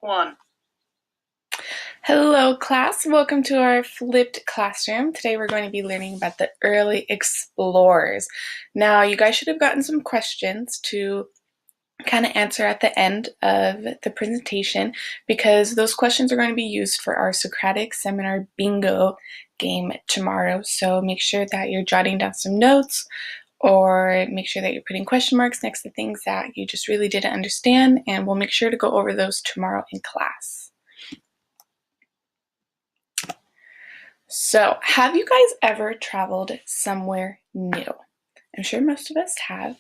One. Hello class, welcome to our flipped classroom. Today we're going to be learning about the early explorers. Now you guys should have gotten some questions to kind of answer at the end of the presentation because those questions are going to be used for our Socratic Seminar Bingo game tomorrow. So make sure that you're jotting down some notes or make sure that you're putting question marks next to things that you just really didn't understand, and we'll make sure to go over those tomorrow in class. So, have you guys ever traveled somewhere new? I'm sure most of us have.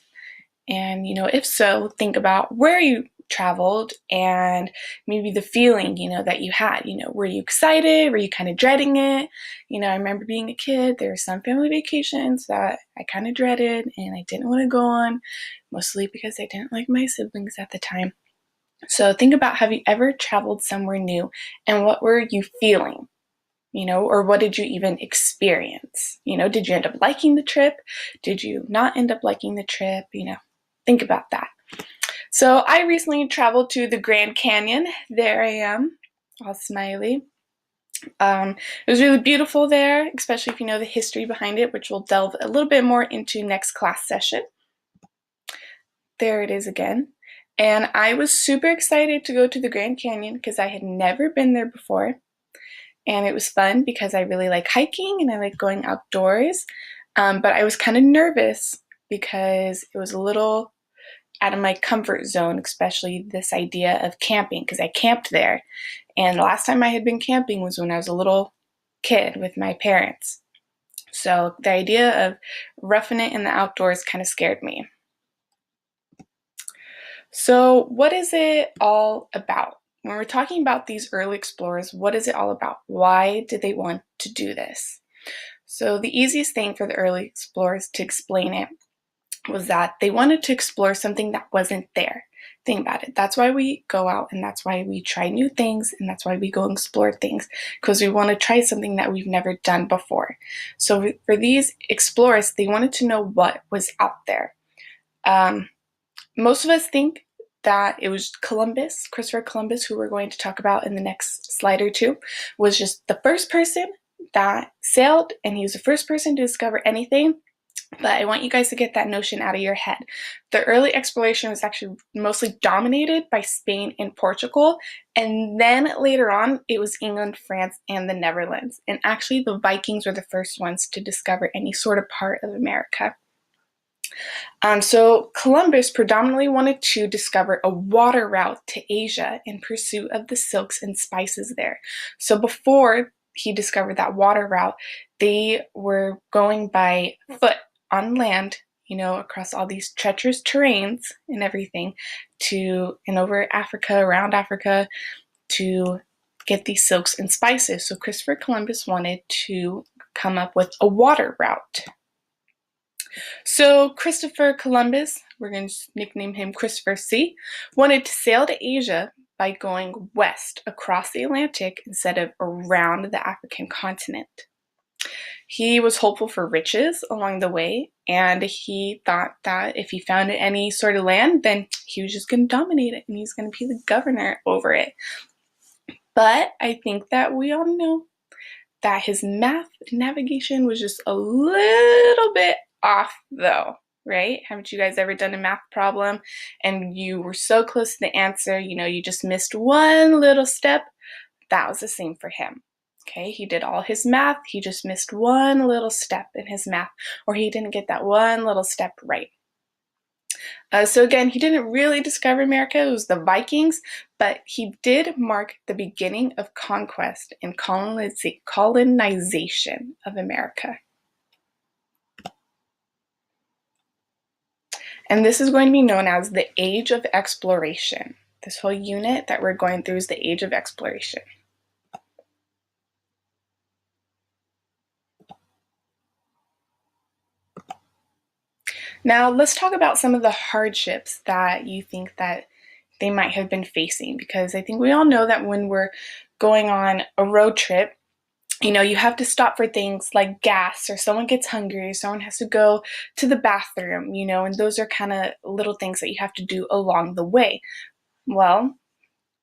And, if so, think about where you traveled and maybe the feeling, that you had. Were you excited? Were you kind of dreading it? I remember being a kid, there were some family vacations that I kind of dreaded and I didn't want to go on, mostly because I didn't like my siblings at the time. So, think about, have you ever traveled somewhere new and what were you feeling? Or what did you even experience? Did you end up liking the trip? Did you not end up liking the trip? Think about that. So I recently traveled to the Grand Canyon. There I am, all smiley. It was really beautiful there, especially if you know the history behind it, which we'll delve a little bit more into next class session. There it is again. And I was super excited to go to the Grand Canyon because I had never been there before. And it was fun because I really like hiking and I like going outdoors. But I was kind of nervous because it was a little out of my comfort zone, especially this idea of camping, because I camped there. And the last time I had been camping was when I was a little kid with my parents. So the idea of roughing it in the outdoors kind of scared me. So what is it all about? When we're talking about these early explorers, what is it all about? Why did they want to do this? So the easiest thing for the early explorers to explain it was that they wanted to explore something that wasn't there. Think about it. That's why we go out and that's why we try new things and that's why we go and explore things, because we want to try something that we've never done before. So for these explorers, they wanted to know what was out there. Most of us think that it was Christopher Columbus, who we're going to talk about in the next slide or two, was just the first person that sailed, and he was the first person to discover anything. But I want you guys to get that notion out of your head. The early exploration was actually mostly dominated by Spain and Portugal, and then later on it was England, France, and the Netherlands. And actually the Vikings were the first ones to discover any sort of part of America. So Columbus predominantly wanted to discover a water route to Asia in pursuit of the silks and spices there. So before he discovered that water route, they were going by foot on land, across all these treacherous terrains and everything and over Africa, around Africa, to get these silks and spices. So Christopher Columbus wanted to come up with a water route. So Christopher Columbus, we're going to nickname him Christopher C., wanted to sail to Asia by going west across the Atlantic instead of around the African continent. He was hopeful for riches along the way, and he thought that if he found any sort of land, then he was just going to dominate it and he's going to be the governor over it. But I think that we all know that his math navigation was just a little bit off though, right? Haven't you guys ever done a math problem and you were so close to the answer, you just missed one little step? That was the same for him. Okay, he did all his math, he just missed one little step in his math, or he didn't get that one little step right. So again, he didn't really discover America, it was the Vikings, but he did mark the beginning of conquest and colonization of America. And this is going to be known as the Age of Exploration. This whole unit that we're going through is the Age of Exploration. Now, let's talk about some of the hardships that you think that they might have been facing, because I think we all know that when we're going on a road trip, you have to stop for things like gas, or someone gets hungry, or someone has to go to the bathroom, and those are kind of little things that you have to do along the way. Well,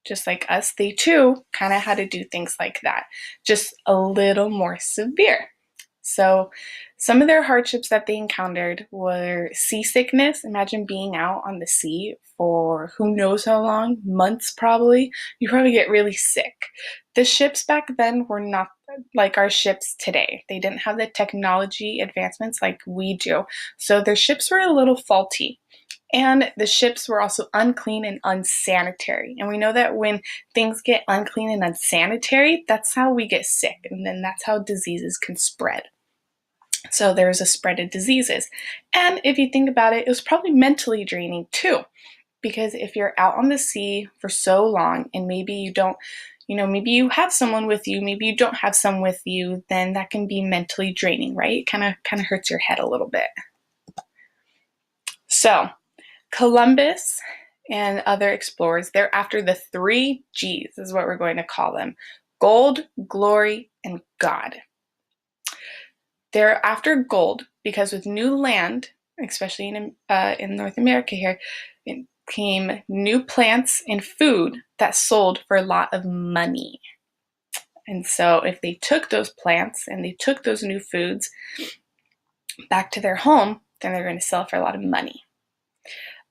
just like us, they too kind of had to do things like that, just a little more severe. So some of their hardships that they encountered were seasickness. Imagine being out on the sea for who knows how long, months probably. You probably get really sick. The ships back then were not like our ships today. They didn't have the technology advancements like we do. So their ships were a little faulty. And the ships were also unclean and unsanitary. And we know that when things get unclean and unsanitary, that's how we get sick. And then that's how diseases can spread. So there's a spread of diseases. And if you think about it, it was probably mentally draining too. Because if you're out on the sea for so long and maybe you don't, maybe you have someone with you, maybe you don't have someone with you, then that can be mentally draining, right? It kind of hurts your head a little bit. So Columbus and other explorers, they're after the 3 G's, is what we're going to call them: gold, glory, and God. They're after gold because with new land, especially in North America here, it came new plants and food that sold for a lot of money. And so if they took those plants and they took those new foods back to their home, then they're going to sell for a lot of money.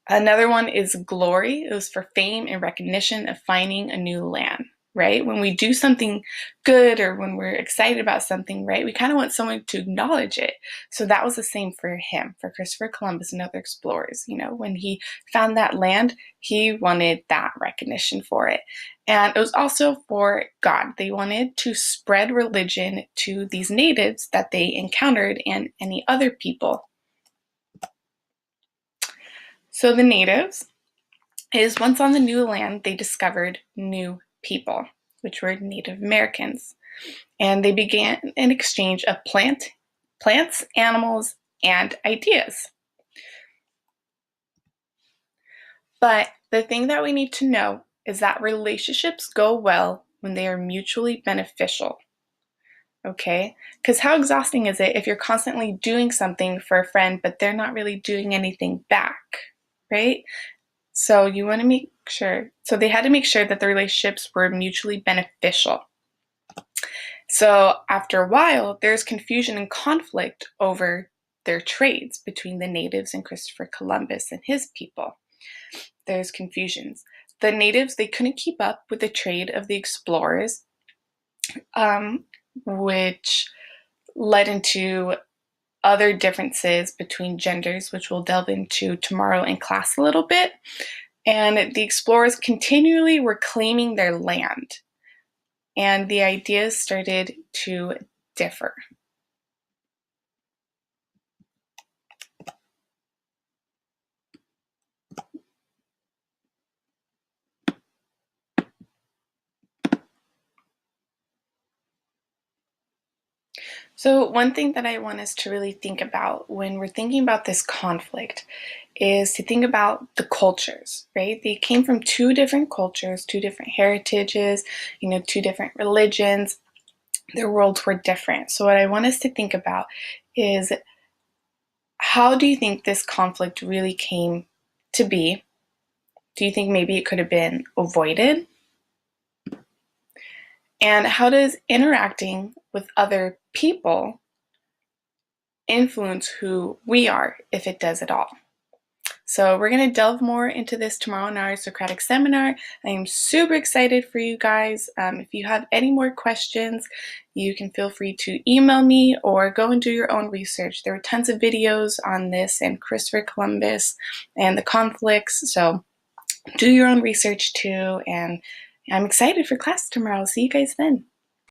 Another one is glory. It was for fame and recognition of finding a new land, right? When we do something good or when we're excited about something, right, we kind of want someone to acknowledge it. So that was the same for him, for Christopher Columbus and other explorers. When he found that land, he wanted that recognition for it. And it was also for God. They wanted to spread religion to these natives that they encountered and any other people. So the natives is once on the new land, they discovered new people, which were Native Americans. And they began an exchange of plants, animals, and ideas. But the thing that we need to know is that relationships go well when they are mutually beneficial. Okay? Because how exhausting is it if you're constantly doing something for a friend, but they're not really doing anything back, right? So you want to make sure. So they had to make sure that the relationships were mutually beneficial. So after a while, there's confusion and conflict over their trades between the natives and Christopher Columbus and his people. There's confusions. The natives, they couldn't keep up with the trade of the explorers, which led into other differences between genders, which we'll delve into tomorrow in class a little bit. And the explorers continually were claiming their land, and the ideas started to differ. So one thing that I want us to really think about when we're thinking about this conflict is to think about the cultures, right? They came from 2 different cultures, 2 different heritages, 2 different religions. Their worlds were different. So what I want us to think about is, how do you think this conflict really came to be? Do you think maybe it could have been avoided? And how does interacting with other people influence who we are, if it does at all? So we're going to delve more into this tomorrow in our Socratic seminar. I am super excited for you guys. If you have any more questions, you can feel free to email me or go and do your own research. There are tons of videos on this and Christopher Columbus and the conflicts. So do your own research too. And I'm excited for class tomorrow. See you guys then.